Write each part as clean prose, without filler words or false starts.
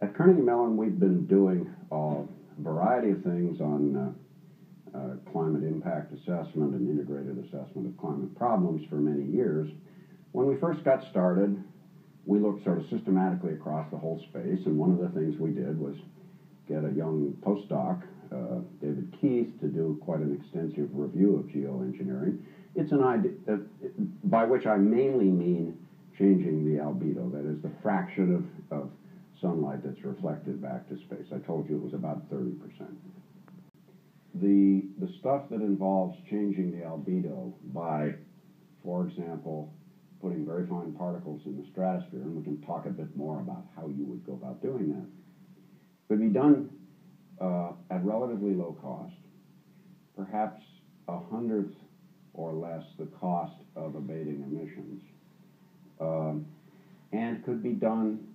At Carnegie Mellon, we've been doing a variety of things on climate impact assessment and integrated assessment of climate problems for many years. When we first got started, we looked sort of systematically across the whole space, and one of the things we did was get a young postdoc, David Keith, to do quite an extensive review of geoengineering. It's an idea, by which I mainly mean changing the albedo, that is the fraction of sunlight that's reflected back to space. I told you it was about 30%. The stuff that involves changing the albedo by, for example, putting very fine particles in the stratosphere, and we can talk a bit more about how you would go about doing that, could be done at relatively low cost, perhaps 1/100th or less the cost of abating emissions, and could be done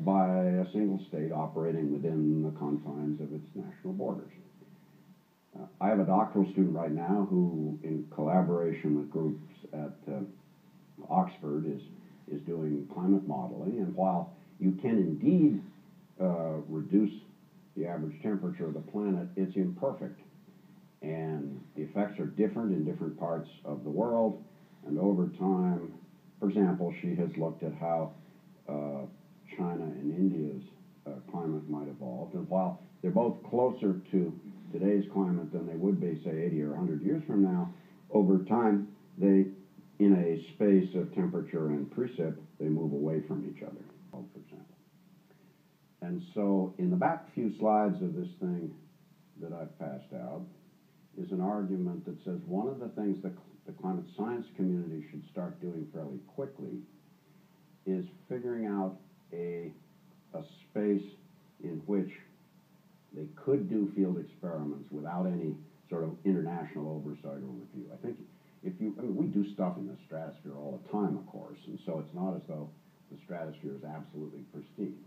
by a single state operating within the confines of its national borders. I have a doctoral student right now who, in collaboration with groups at Oxford, is doing climate modeling, and while you can indeed reduce the average temperature of the planet, it's imperfect, and the effects are different in different parts of the world, and over time, for example, she has looked at how China and India's climate might evolve, and while they're both closer to today's climate than they would be, say, 80 or 100 years from now, over time, they, in a space of temperature and precip, they move away from each other, for example. And so, in the back few slides of this thing that I've passed out is an argument that says one of the things that the climate science community should start doing fairly quickly is figuring out a space in which they could do field experiments without any sort of international oversight or review. I think we do stuff in the stratosphere all the time, of course, and so it's not as though the stratosphere is absolutely pristine.